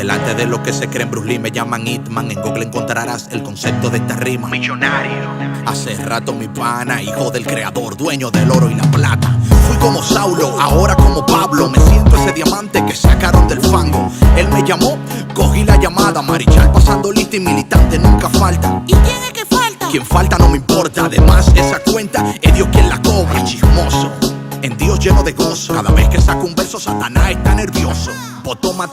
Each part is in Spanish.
Delante de los que se creen Bruce Lee me llaman Hitman. En Google encontrarás el concepto de esta rima. Millonario. Hace rato mi pana, hijo del creador, dueño del oro y la plata. Fui como Saulo, ahora como Pablo. Me siento ese diamante que sacaron del fango. Él me llamó, cogí la llamada. Marichal pasando lista y militante nunca falta. ¿Y quién es que falta? Quien falta no me importa, además esa cuenta es Dios quien la cobra. Chismoso, en Dios lleno de gozo. Cada vez que saco un verso Satanás está nervioso. Pues toma,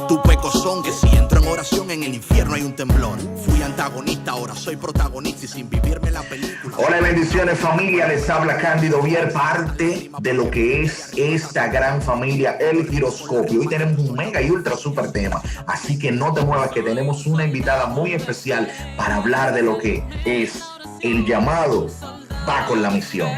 tu pecozón. Que si entro en oración en el infierno hay un temblor. Fui antagonista, ahora soy protagonista y sin vivirme la película. Hola y bendiciones familia, les habla Cándido Vier, parte de lo que es esta gran familia, El Giroscopio. Hoy tenemos un mega y ultra super tema, así que no te muevas que tenemos una invitada muy especial para hablar de lo que es el llamado va con la misión.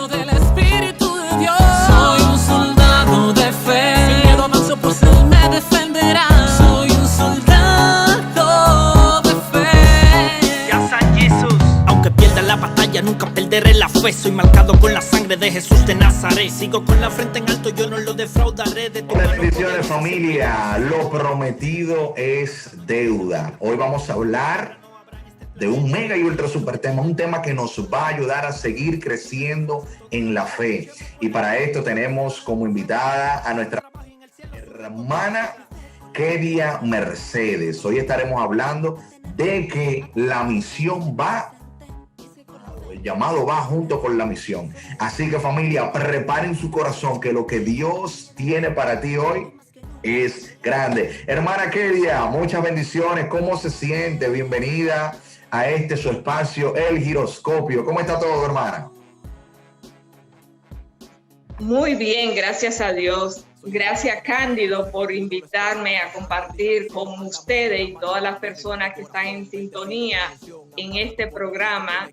Del Espíritu de Dios. Soy un soldado de fe. Sin miedo avanzo pues Él me defenderá. Soy un soldado de fe. Ya San Jesús. Aunque pierda la batalla, nunca perderé la fe. Soy marcado con la sangre de Jesús de Nazaret. Sigo con la frente en alto, yo no lo defraudaré de tu Hola, mano. bendiciones familia, lo prometido es deuda. Hoy vamos a hablar de un mega y ultra super tema, un tema que nos va a ayudar a seguir creciendo en la fe. Y para esto tenemos como invitada a nuestra hermana Kedia Mercedes. Hoy estaremos hablando de que la misión va, el llamado va junto con la misión. Así que familia, preparen su corazón que lo que Dios tiene para ti hoy es grande. Hermana Kedia, muchas bendiciones. ¿Cómo se siente? Bienvenida a este su espacio, El Giroscopio. ¿Cómo está todo, hermana? Muy bien, gracias a Dios. Gracias, Cándido, por invitarme a compartir con ustedes y todas las personas que están en sintonía en este programa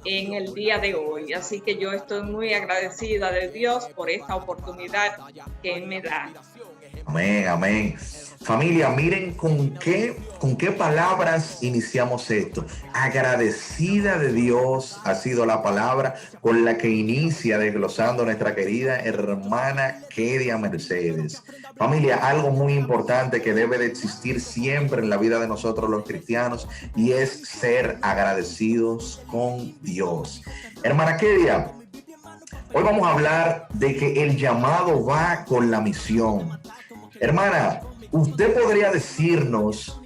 en el día de hoy. Así que yo estoy muy agradecida de Dios por esta oportunidad que Él me da. Amén, amén. Familia, miren con qué palabras iniciamos esto. Agradecida de Dios ha sido la palabra con la que inicia desglosando nuestra querida hermana Kedia Mercedes. Familia, algo muy importante que debe de existir siempre en la vida de nosotros los cristianos y es ser agradecidos con Dios. Hermana Kedia, hoy vamos a hablar de que el llamado va con la misión. Hermana, ¿usted podría decirnos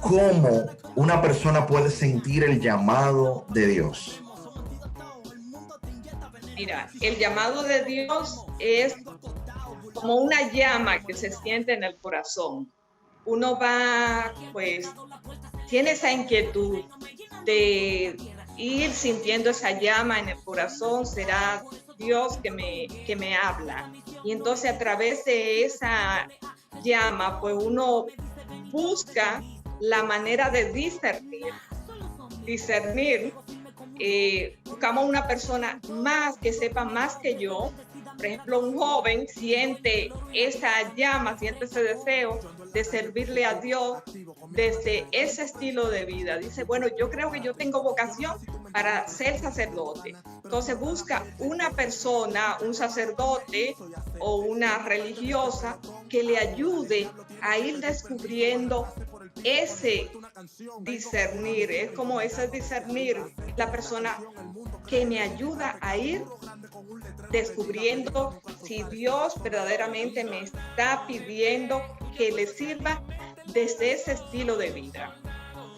cómo una persona puede sentir el llamado de Dios? Mira, el llamado de Dios es como una llama que se siente en el corazón. Uno va, pues, tiene esa inquietud de ir sintiendo esa llama en el corazón. Será Dios que me habla. Y entonces a través de esa llama, pues uno busca la manera de discernir. Buscamos una persona más que sepa más que yo. Por ejemplo, un joven siente esa llama, siente ese deseo de servirle a Dios desde ese estilo de vida. Dice, bueno, yo creo que yo tengo vocación para ser sacerdote. Entonces busca una persona, un sacerdote o una religiosa que le ayude a ir descubriendo ese discernir. Es como ese discernir, la persona que me ayuda a ir descubriendo si Dios verdaderamente me está pidiendo que le sirva desde ese estilo de vida.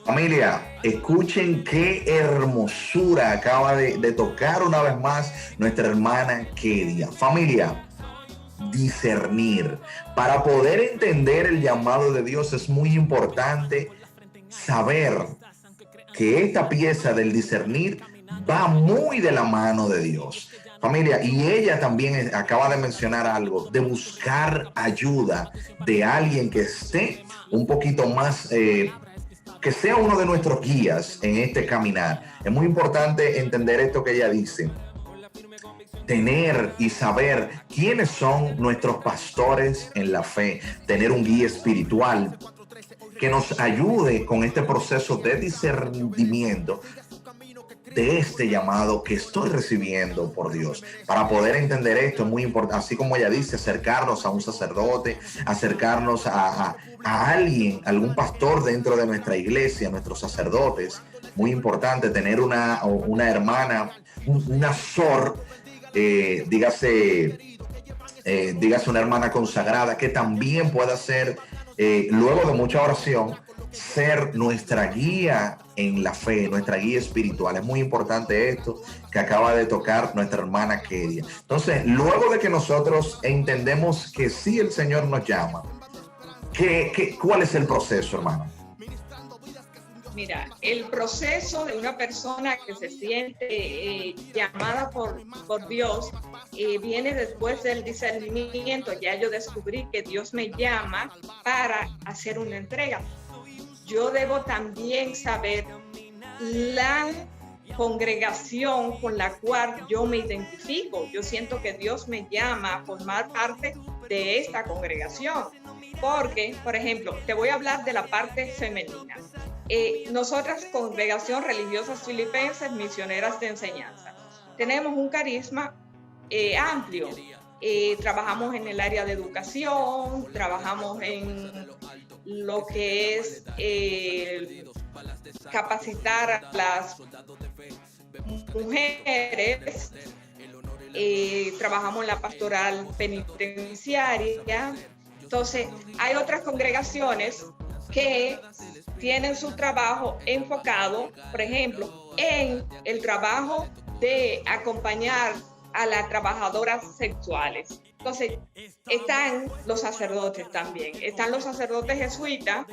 Familia, escuchen qué hermosura acaba de tocar una vez más nuestra hermana Kedia. Familia, discernir. Para poder entender el llamado de Dios es muy importante saber que esta pieza del discernir va muy de la mano de Dios. Familia, y ella también acaba de mencionar algo, de buscar ayuda de alguien que esté un poquito más, que sea uno de nuestros guías en este caminar. Es muy importante entender esto que ella dice. Tener y saber quiénes son nuestros pastores en la fe. Tener un guía espiritual que nos ayude con este proceso de discernimiento de este llamado que estoy recibiendo por Dios? Para poder entender esto es muy importante, así como ella dice, acercarnos a un sacerdote, acercarnos a alguien, algún pastor dentro de nuestra iglesia, nuestros sacerdotes. Muy importante tener una hermana, una sor, dígase una hermana consagrada que también pueda ser, luego de mucha oración, ser nuestra guía en la fe, nuestra guía espiritual. Es muy importante esto que acaba de tocar nuestra hermana Kedia. Entonces, luego de que nosotros entendemos que sí el Señor nos llama, ¿cuál es el proceso, hermano? Mira, el proceso de una persona que se siente llamada por Dios viene después del discernimiento. Ya yo descubrí que Dios me llama para hacer una entrega. Yo debo también saber la congregación con la cual yo me identifico. Yo siento que Dios me llama a formar parte de esta congregación. Porque, por ejemplo, te voy a hablar de la parte femenina. Nosotras, Congregación Religiosas Filipenses Misioneras de Enseñanza, tenemos un carisma amplio. Trabajamos en el área de educación, trabajamos en lo que es capacitar a las mujeres, trabajamos en la pastoral penitenciaria. Entonces, hay otras congregaciones que tienen su trabajo enfocado, por ejemplo, en el trabajo de acompañar a las trabajadoras sexuales. Entonces, están los sacerdotes también. Están los sacerdotes jesuitas,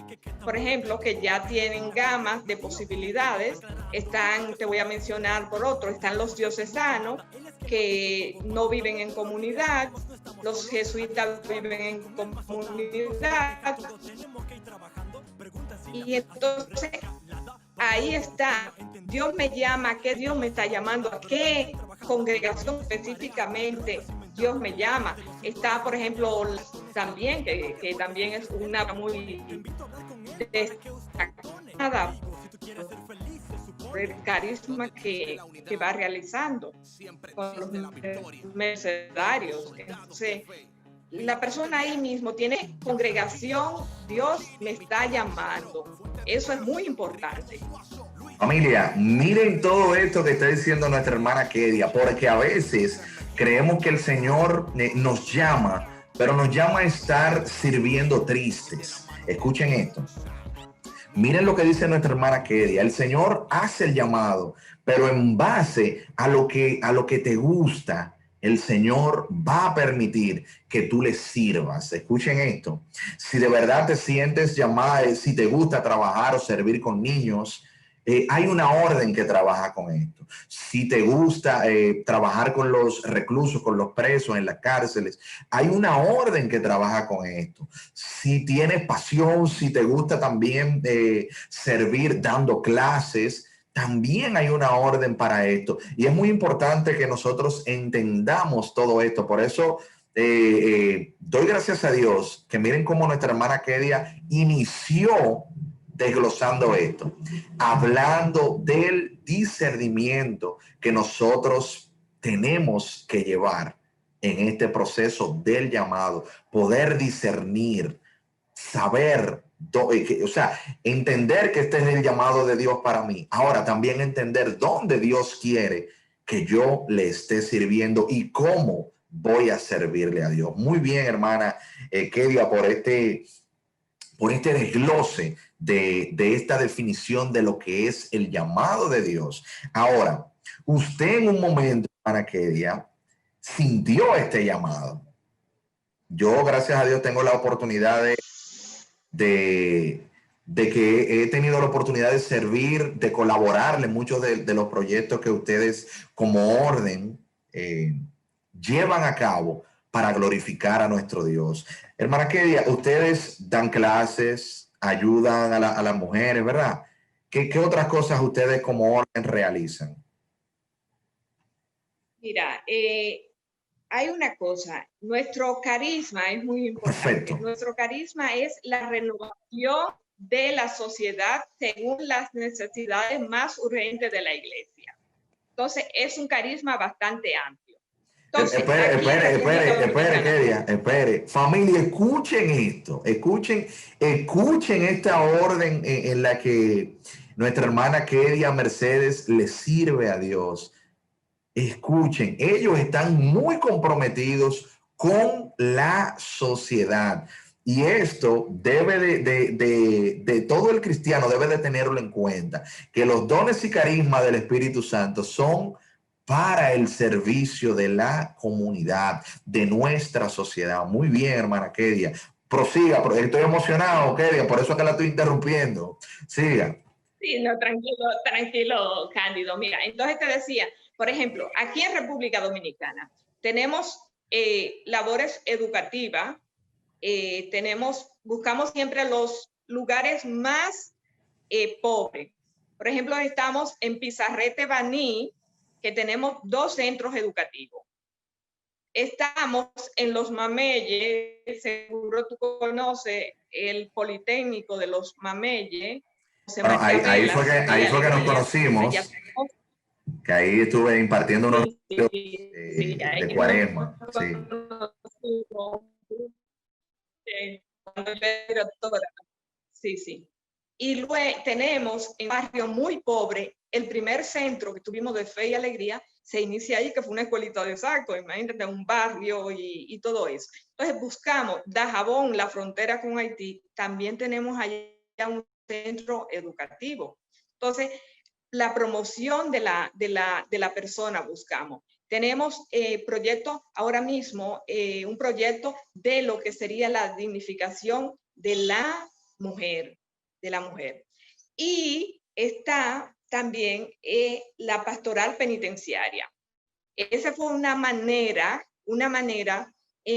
por ejemplo, que ya tienen gamas de posibilidades. Están, te voy a mencionar por otro, están los diocesanos, que no viven en comunidad. Los jesuitas viven en comunidad. Y entonces, ahí está. Dios me llama, ¿qué Dios me está llamando? ¿A qué congregación específicamente Dios me llama? Está, por ejemplo, también, que también es una muy destacada por el carisma que va realizando con los mercedarios. Entonces, la persona ahí mismo tiene congregación, Dios me está llamando. Eso es muy importante. Familia, miren todo esto que está diciendo nuestra hermana Kedia, porque a veces creemos que el Señor nos llama, pero nos llama a estar sirviendo tristes. Escuchen esto. Miren lo que dice nuestra hermana Kedia. El Señor hace el llamado, pero en base a lo que te gusta, el Señor va a permitir que tú le sirvas. Escuchen esto. Si de verdad te sientes llamada, si te gusta trabajar o servir con niños, hay una orden que trabaja con esto. Si te gusta trabajar con los reclusos, con los presos en las cárceles, hay una orden que trabaja con esto. Si tienes pasión, si te gusta también servir dando clases, también hay una orden para esto. Y es muy importante que nosotros entendamos todo esto. Por eso doy gracias a Dios que miren cómo nuestra hermana Kedia inició desglosando esto, hablando del discernimiento que nosotros tenemos que llevar en este proceso del llamado, poder discernir, saber, o sea, entender que este es el llamado de Dios para mí. Ahora también entender dónde Dios quiere que yo le esté sirviendo y cómo voy a servirle a Dios. Muy bien, hermana Kedia, por este desglose de esta definición de lo que es el llamado de Dios. Ahora, usted en un momento, hermana Kedia, sintió este llamado. Yo, gracias a Dios, tengo la oportunidad de que he tenido la oportunidad de servir, de colaborarle en muchos de los proyectos que ustedes como orden llevan a cabo para glorificar a nuestro Dios. Hermana Kedia, ustedes dan clases, ayudan a las mujeres, ¿verdad? ¿Qué otras cosas ustedes como orden realizan? Mira, hay una cosa, nuestro carisma es muy importante. Perfecto. Nuestro carisma es la renovación de la sociedad según las necesidades más urgentes de la iglesia. Entonces, es un carisma bastante amplio. Entonces, espere. Familia, escuchen esto. Escuchen esta orden en la que nuestra hermana Kedia Mercedes le sirve a Dios. Escuchen, ellos están muy comprometidos con la sociedad. Y esto debe de todo el cristiano debe de tenerlo en cuenta, que los dones y carismas del Espíritu Santo son para el servicio de la comunidad, de nuestra sociedad. Muy bien, hermana Kedia. Prosiga, estoy emocionado, Kedia, por eso es que la estoy interrumpiendo. Siga. Sí, no, tranquilo, Cándido. Mira, entonces te decía, por ejemplo, aquí en República Dominicana tenemos labores educativas, buscamos siempre los lugares más pobres. Por ejemplo, estamos en Pizarrete, Baní, que tenemos 2 centros educativos. Estamos en Los Mameyes, seguro tú conoces el Politécnico de Los Mameyes. Bueno, ahí fue que nos conocimos, que ahí estuve impartiendo unos de Cuaresma. Sí. Y luego tenemos en un barrio muy pobre, el primer centro que tuvimos de Fe y Alegría, se inicia ahí, que fue una escuelita de Saco, imagínate, un barrio y todo eso. Entonces buscamos Dajabón, la frontera con Haití, también tenemos allá un centro educativo. Entonces, la promoción de la persona buscamos. Tenemos proyectos ahora mismo, un proyecto de lo que sería la dignificación de la mujer. Y está también la pastoral penitenciaria. Esa fue una manera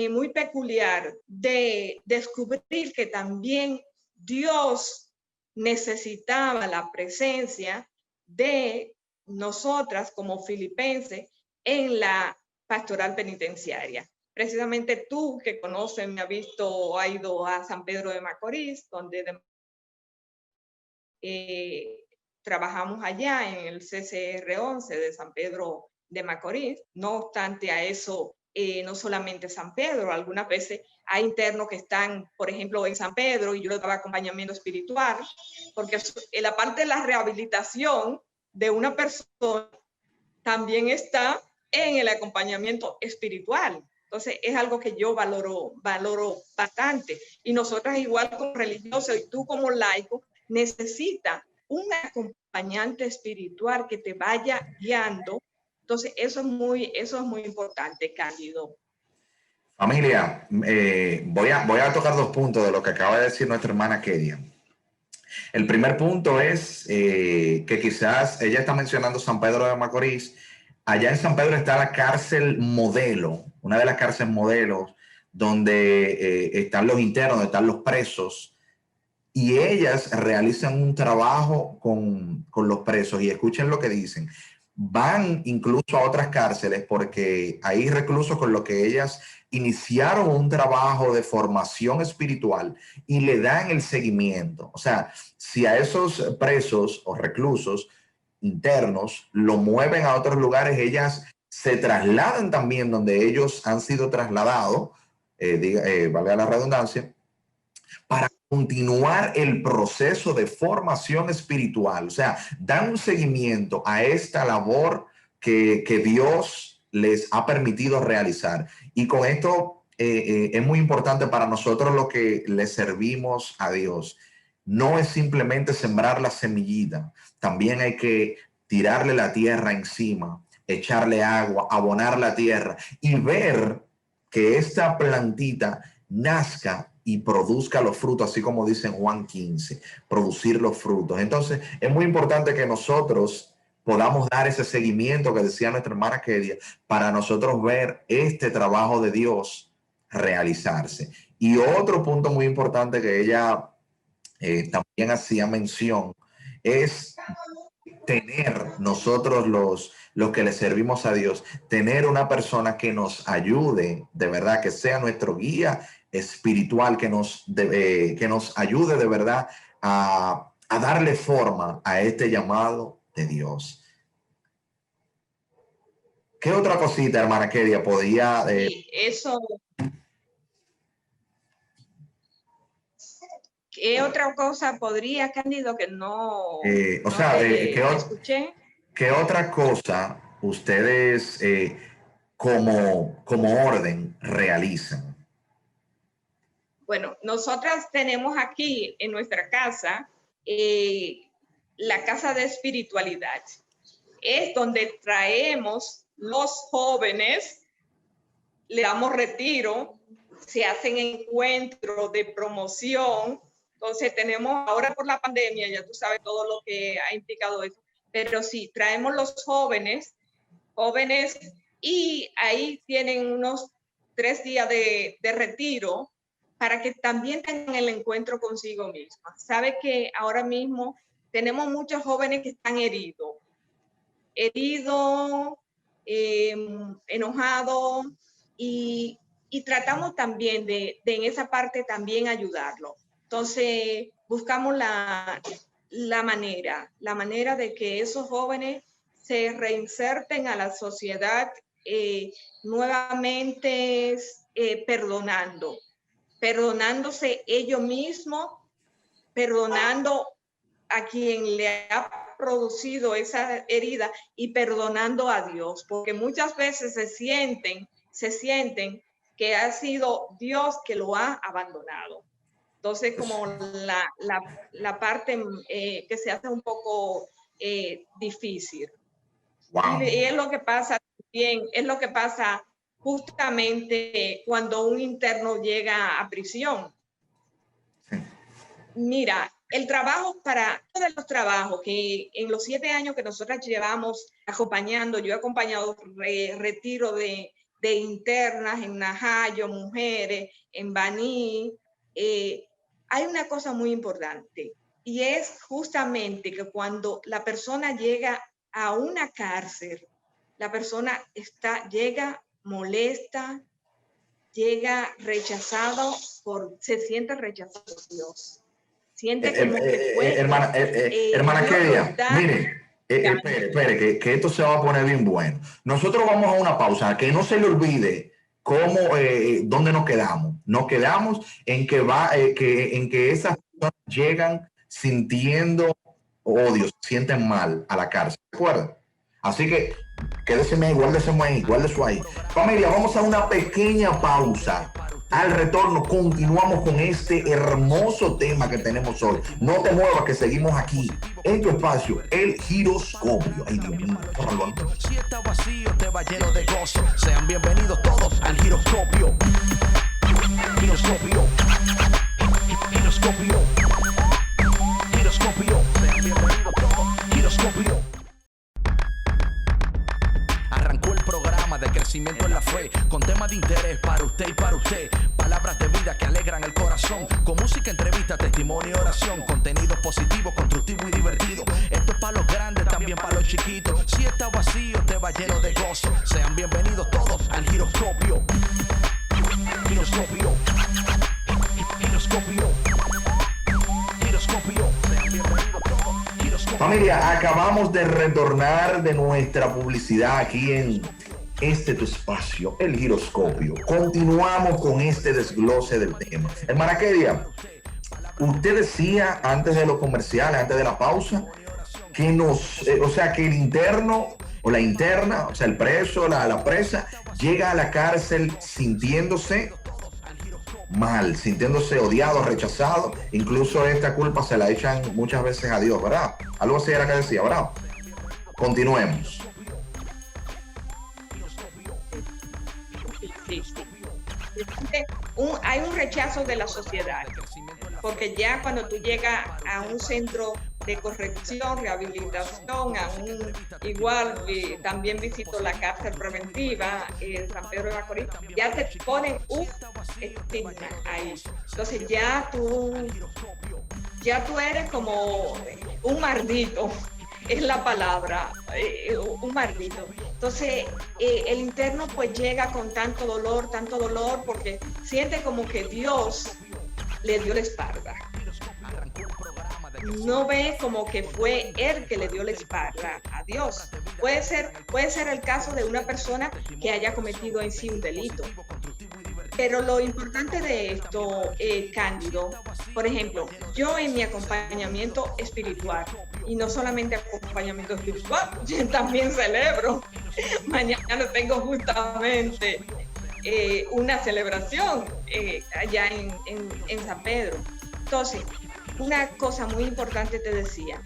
muy peculiar de descubrir que también Dios necesitaba la presencia de nosotras como filipenses en la pastoral penitenciaria. Precisamente tú que conoces, me has visto, ha ido a San Pedro de Macorís, donde trabajamos allá en el CCR 11 de San Pedro de Macorís. No obstante a eso, no solamente San Pedro, algunas veces hay internos que están, por ejemplo, en San Pedro y yo les daba acompañamiento espiritual, porque en la parte de la rehabilitación de una persona también está en el acompañamiento espiritual. Entonces, es algo que yo valoro bastante. Y nosotras, igual como religiosos y tú como laico, necesita un acompañante espiritual que te vaya guiando. Entonces, eso es muy importante, Cándido. Familia, voy a tocar 2 puntos de lo que acaba de decir nuestra hermana Kedia. El primer punto es que quizás ella está mencionando San Pedro de Macorís. Allá en San Pedro está la cárcel modelo, una de las cárceles modelos, donde están los internos, donde están los presos, y ellas realizan un trabajo con los presos. Y escuchen lo que dicen. Van incluso a otras cárceles porque hay reclusos con los que ellas iniciaron un trabajo de formación espiritual y le dan el seguimiento. O sea, si a esos presos o reclusos internos lo mueven a otros lugares, ellas se trasladan también donde ellos han sido trasladados, valga la redundancia, para continuar el proceso de formación espiritual. O sea, dan un seguimiento a esta labor que Dios les ha permitido realizar. Y con esto es muy importante para nosotros lo que le servimos a Dios. No es simplemente sembrar la semillita, también hay que tirarle la tierra encima, echarle agua, abonar la tierra y ver que esta plantita nazca y produzca los frutos, así como dice en Juan 15, producir los frutos. Entonces, es muy importante que nosotros podamos dar ese seguimiento que decía nuestra hermana Kedia, para nosotros ver este trabajo de Dios realizarse. Y otro punto muy importante que ella también hacía mención es tener nosotros los que le servimos a Dios, tener una persona que nos ayude, de verdad, que sea nuestro guía espiritual, que nos ayude de verdad a darle forma a este llamado de Dios. ¿Qué otra cosita, hermana Kedia, podía... Y eso, ¿qué otra cosa podría, Cándido, que no, o no sea, te escuché? ¿qué otra cosa ustedes como orden realizan? Bueno, nosotras tenemos aquí en nuestra casa la casa de espiritualidad. Es donde traemos los jóvenes, le damos retiro, se hacen encuentros de promoción. Entonces tenemos ahora por la pandemia, ya tú sabes todo lo que ha implicado eso, pero sí, traemos los jóvenes y ahí tienen unos 3 días de retiro para que también tengan el encuentro consigo misma. Sabe que ahora mismo tenemos muchos jóvenes que están heridos, enojados, y tratamos también de en esa parte también ayudarlo. Entonces buscamos la manera de que esos jóvenes se reinserten a la sociedad nuevamente, perdonándose ellos mismos, perdonando a quien le ha producido esa herida y perdonando a Dios, porque muchas veces se sienten que ha sido Dios que lo ha abandonado. Entonces, como la parte que se hace un poco difícil. Wow. Y es lo que pasa también, es lo que pasa justamente cuando un interno llega a prisión. Mira, el trabajo para todos los trabajos que en los 7 años que nosotras llevamos acompañando, yo he acompañado retiro de internas en Najayo, mujeres, en Baní, hay una cosa muy importante y es justamente que cuando la persona llega a una cárcel, la persona llega molesta, llega rechazado, se siente rechazado por Dios. Siente como que fue... hermana Kedia, mire, espere, que esto se va a poner bien bueno. Nosotros vamos a una pausa, que no se le olvide dónde nos quedamos. Nos quedamos en que esas personas llegan sintiendo odio, se sienten mal a la cárcel, ¿de acuerdo? Así que quédese ahí, guárdese ahí. Familia, vamos a una pequeña pausa. Al retorno continuamos con este hermoso tema que tenemos hoy. No te muevas, que seguimos aquí en tu espacio, el giroscopio. Ay, Dios mío, si está vacío, te va lleno de gozo. Sean bienvenidos todos al giroscopio. Giroscopio. Giroscopio. Giroscopio. Sean bienvenidos todos. Giroscopio. Arrancó el programa de crecimiento en la fe, con temas de interés para usted y para usted. Palabras de vida que alegran el corazón, con música, entrevista, testimonio y oración. Contenido positivo, constructivo y divertido. Esto es para los grandes, también para los chiquitos. Si está vacío, te va lleno de gozo. Sean bienvenidos todos al giroscopio. Giroscopio. Giroscopio. Giroscopio. Sean bienvenidos todos. Giroscopio. Familia, acabamos de retornar de nuestra publicidad aquí en tu espacio, el giroscopio. Continuamos con este desglose del tema. Hermana Kedia, usted decía antes de los comerciales, antes de la pausa, que que el interno o la interna, o sea, el preso, la presa, llega a la cárcel sintiéndose mal, sintiéndose odiado, rechazado. Incluso esta culpa se la echan muchas veces a Dios, ¿verdad? Algo así era que decía, ¿verdad? Continuemos. Sí. Hay un rechazo de la sociedad, porque ya cuando tú llegas a un centro de corrección, rehabilitación, también visito la cárcel preventiva, San Pedro de Macorís, ya te ponen un estigma ahí. Entonces ya tú eres como un maldito. Es la palabra, un maldito. Entonces, el interno pues llega con tanto dolor, porque siente como que Dios le dio la espalda. No ve como que fue él que le dio la espalda a Dios. puede ser el caso de una persona que haya cometido en sí un delito. Pero lo importante de esto, Cándido, por ejemplo, yo en mi acompañamiento espiritual, y no solamente acompañamiento espiritual, yo también celebro. Mañana tengo justamente una celebración allá en San Pedro. Entonces, una cosa muy importante te decía,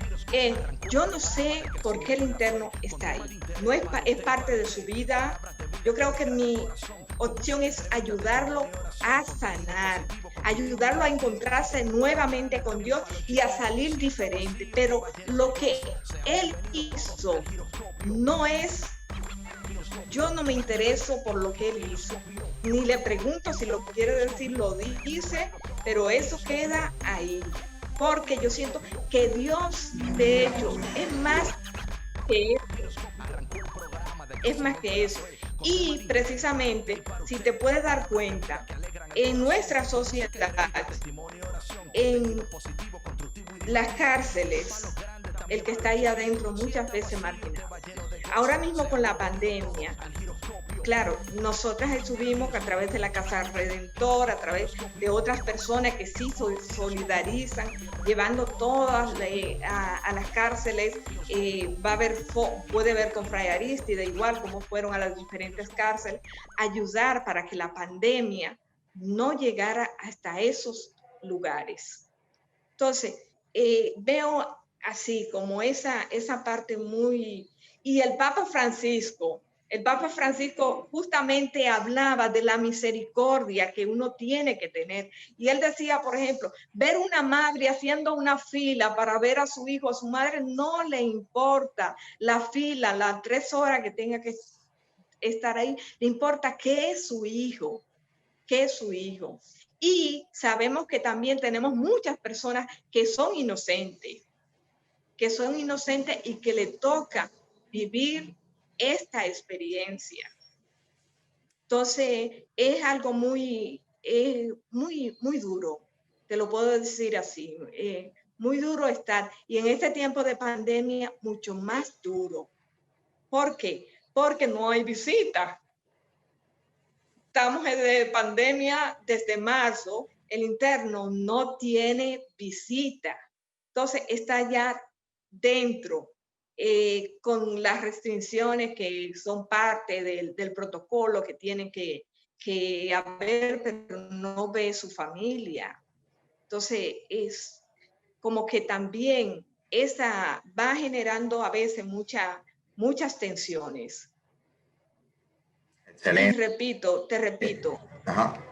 yo no sé por qué el interno está ahí. No es parte de su vida. Yo creo que mi opción es ayudarlo a sanar, ayudarlo a encontrarse nuevamente con Dios y a salir diferente. Pero lo que él hizo no es, yo no me intereso por lo que él hizo, ni le pregunto si lo quiere decir, lo dice, pero eso queda ahí. Porque yo siento que Dios, de hecho, es más que eso. Es más que eso. Y precisamente, si te puedes dar cuenta, en nuestra sociedad, en las cárceles, el que está ahí adentro muchas veces marginado. Ahora mismo con la pandemia, claro, nosotras estuvimos a través de la Casa Redentor, a través de otras personas que sí solidarizan, llevando todas a las cárceles. Puede ver con Fray Aristide, igual como fueron a las diferentes cárceles, ayudar para que la pandemia no llegara hasta esos lugares. Entonces, veo así como esa parte muy... Y el Papa Francisco justamente hablaba de la misericordia que uno tiene que tener. Y él decía, por ejemplo, ver una madre haciendo una fila para ver a su hijo, a su madre no le importa la fila, las 3 horas que tenga que estar ahí, le importa qué es su hijo, qué es su hijo. Y sabemos que también tenemos muchas personas que son inocentes y que le toca vivir esta experiencia. Entonces, es algo muy duro, te lo puedo decir así, muy duro estar. Y en este tiempo de pandemia, mucho más duro. ¿Por qué? Porque no hay visita. Estamos de pandemia desde marzo, el interno no tiene visita. Entonces, está ya dentro, con las restricciones que son parte del protocolo que tienen que haber, pero no ve su familia. Entonces, es como que también esa va generando a veces muchas tensiones. Excelente. Te repito. Ajá.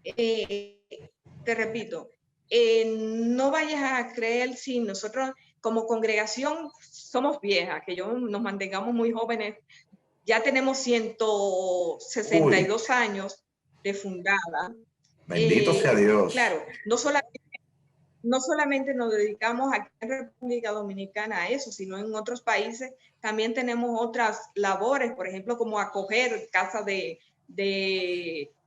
Te repito, no vayas a creer si nosotros como congregación somos viejas, que nos mantengamos muy jóvenes. Ya tenemos 162 años de fundada. Bendito sea Dios. Claro, no solamente nos dedicamos aquí en República Dominicana a eso, sino en otros países también tenemos otras labores, por ejemplo, como acoger casas de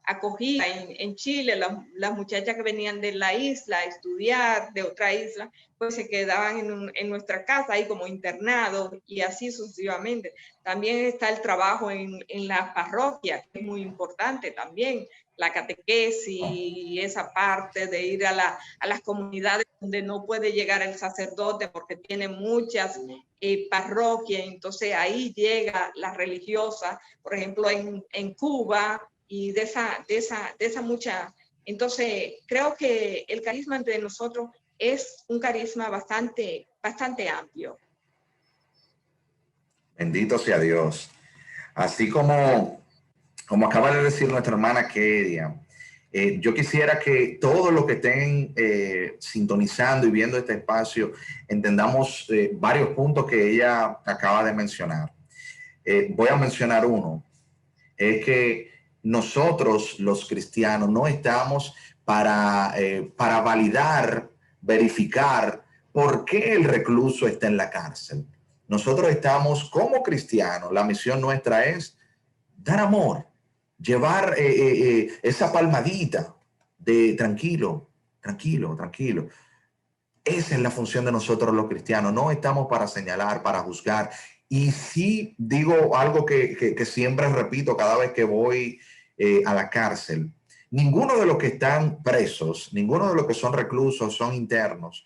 acogida en Chile. Las muchachas que venían de la isla a estudiar, de otra isla, pues se quedaban en nuestra casa ahí como internados y así sucesivamente. También está el trabajo en las parroquias, que es muy importante también, la catequesis y esa parte de ir a las comunidades donde no puede llegar el sacerdote porque tiene muchas parroquias. Entonces ahí llega la religiosa, por ejemplo en Cuba, y de esa mucha. Entonces creo que el carisma entre nosotros es un carisma bastante amplio. Bendito sea Dios. Así como acaba de decir nuestra hermana Kedia, yo quisiera que todos los que estén sintonizando y viendo este espacio entendamos varios puntos que ella acaba de mencionar. Voy a mencionar uno. Es que nosotros los cristianos no estamos para validar, verificar por qué el recluso está en la cárcel. Nosotros estamos como cristianos, la misión nuestra es dar amor, llevar esa palmadita de tranquilo, tranquilo, tranquilo. Esa es la función de nosotros los cristianos. No estamos para señalar, para juzgar. Y sí digo algo que siempre repito cada vez que voy a la cárcel. Ninguno de los que están presos, ninguno de los que son reclusos, son internos,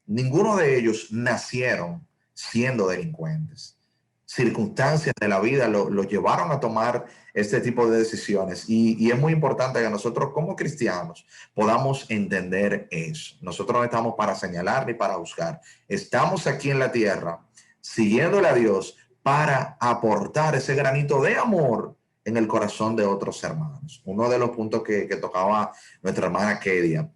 ninguno de ellos nacieron siendo delincuentes. Circunstancias de la vida lo llevaron a tomar este tipo de decisiones y es muy importante que nosotros como cristianos podamos entender eso. Nosotros no estamos para señalar ni para juzgar. Estamos aquí en la tierra siguiéndole a Dios para aportar ese granito de amor en el corazón de otros hermanos. Uno de los puntos que tocaba nuestra hermana Kedia.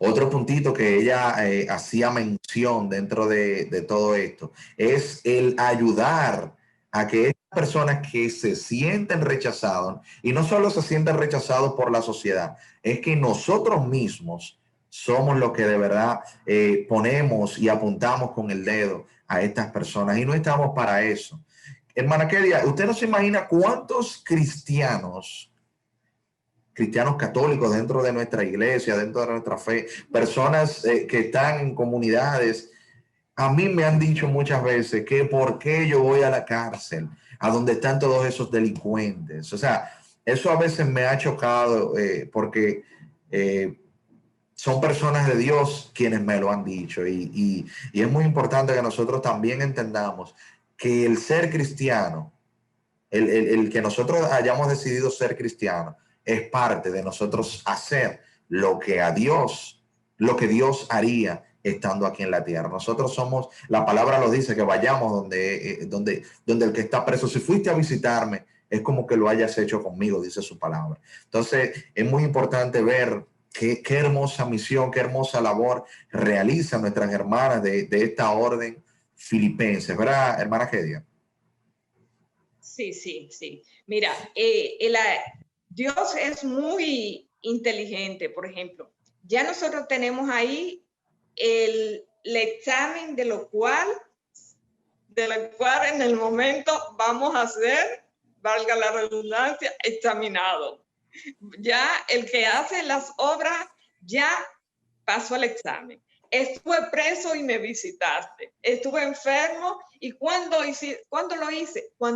Otro puntito que ella hacía mención dentro de todo esto es el ayudar a que estas personas que se sienten rechazados, y no solo se sienten rechazados por la sociedad, es que nosotros mismos somos los que de verdad ponemos y apuntamos con el dedo a estas personas y no estamos para eso. Hermana Kedia, usted no se imagina cuántos cristianos católicos dentro de nuestra iglesia, dentro de nuestra fe, personas que están en comunidades, a mí me han dicho muchas veces que por qué yo voy a la cárcel, a donde están todos esos delincuentes. O sea, eso a veces me ha chocado porque son personas de Dios quienes me lo han dicho y es muy importante que nosotros también entendamos que el ser cristiano, el que nosotros hayamos decidido ser cristianos, es parte de nosotros hacer lo que Dios haría estando aquí en la tierra. Nosotros somos, la palabra lo dice, que vayamos donde el que está preso. Si fuiste a visitarme, es como que lo hayas hecho conmigo, dice su palabra. Entonces, es muy importante ver qué hermosa misión, qué hermosa labor realizan nuestras hermanas de esta orden filipenses, ¿verdad, hermana Kedia? Sí. Mira, Dios es muy inteligente, por ejemplo. Ya nosotros tenemos ahí el examen de lo cual en el momento vamos a ser, valga la redundancia, examinado. Ya el que hace las obras ya pasó el examen. Estuve preso y me visitaste. Estuve enfermo y ¿cuándo lo hice? Cuando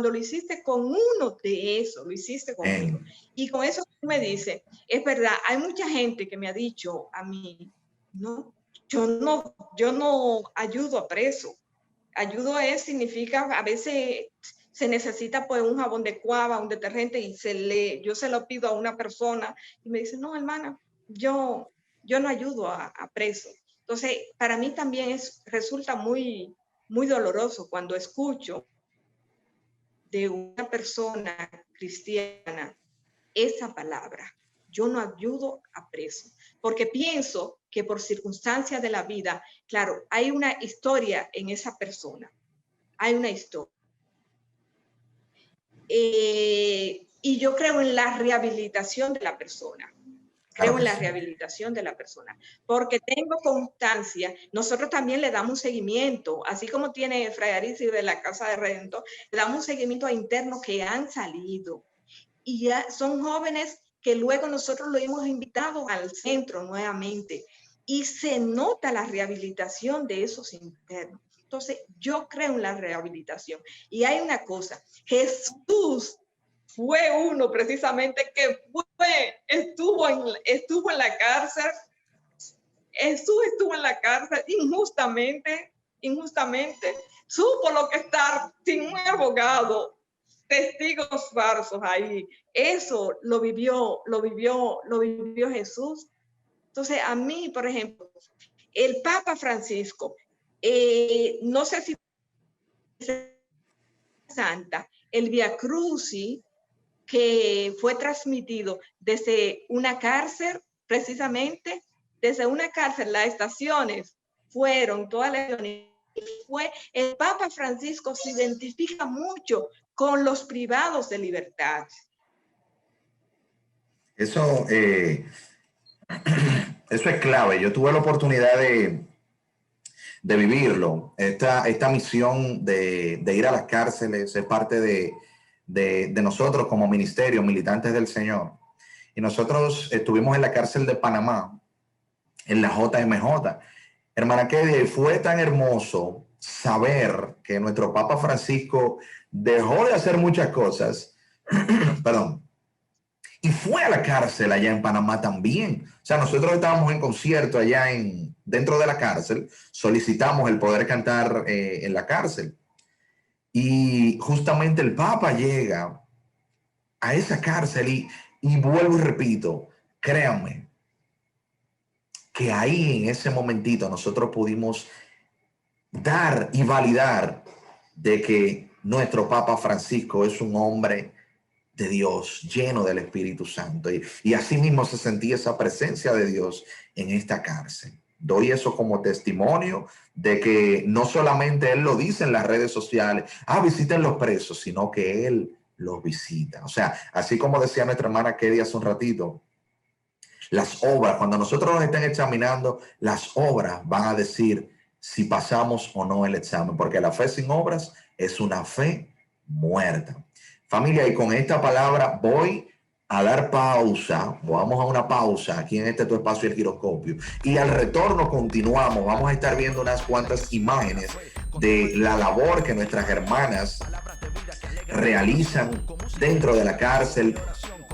lo hiciste con uno de esos, lo hiciste conmigo. Y con eso me dice, es verdad, hay mucha gente que me ha dicho a mí, no, yo no ayudo a preso. Ayudo significa, a veces se necesita pues un jabón de cuava, un detergente y yo se lo pido a una persona y me dice, no, hermana, yo no ayudo a preso. Entonces, para mí también resulta muy, muy doloroso cuando escucho de una persona cristiana esa palabra. Yo no ayudo a preso, porque pienso que por circunstancias de la vida, claro, hay una historia en esa persona. Hay una historia. Y yo creo en la rehabilitación de la persona. Creo en la rehabilitación de la persona, porque tengo constancia. Nosotros también le damos seguimiento, así como tiene Fray Arisi de la Casa de Redentor, le damos seguimiento a internos que han salido. Y ya son jóvenes que luego nosotros lo hemos invitado al centro nuevamente. Y se nota la rehabilitación de esos internos. Entonces, yo creo en la rehabilitación. Y hay una cosa, Jesús fue uno precisamente que estuvo en la cárcel. Jesús estuvo en la cárcel injustamente, supo lo que estar sin un abogado, testigos falsos ahí. Eso lo vivió Jesús. Entonces, a mí, por ejemplo, el Papa Francisco, no sé si Santa, el Via Crucis, que fue transmitido desde una cárcel, precisamente, desde una cárcel, las estaciones fueron todas las estaciones. Fue el Papa Francisco se identifica mucho con los privados de libertad. Eso es clave. Yo tuve la oportunidad de vivirlo. Esta misión de ir a las cárceles es parte de nosotros como ministerio, militantes del Señor. Y nosotros estuvimos en la cárcel de Panamá, en la JMJ, Hermana Kedia, fue tan hermoso saber que nuestro Papa Francisco dejó de hacer muchas cosas, perdón, y fue a la cárcel allá en Panamá también. O sea, nosotros estábamos en concierto allá dentro de la cárcel, solicitamos el poder cantar en la cárcel. Y justamente el Papa llega a esa cárcel y vuelvo y repito, créanme, que ahí en ese momentito nosotros pudimos dar y validar de que nuestro Papa Francisco es un hombre de Dios, lleno del Espíritu Santo. Y así mismo se sentía esa presencia de Dios en esta cárcel. Doy eso como testimonio de que no solamente él lo dice en las redes sociales, visiten los presos, sino que él los visita. O sea, así como decía nuestra hermana Kedia hace un ratito, las obras, cuando nosotros nos estén examinando, las obras van a decir si pasamos o no el examen, porque la fe sin obras es una fe muerta. Familia, y con esta palabra voy a dar pausa, vamos a una pausa aquí en Tu Espacio El Giroscopio, y al retorno continuamos, vamos a estar viendo unas cuantas imágenes de la labor que nuestras hermanas realizan dentro de la cárcel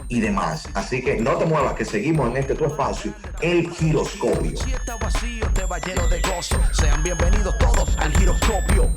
y demás. Así que no te muevas, que seguimos en Tu Espacio El Giroscopio. Si está vacío, te va lleno de gozo. Sean bienvenidos todos al Giroscopio.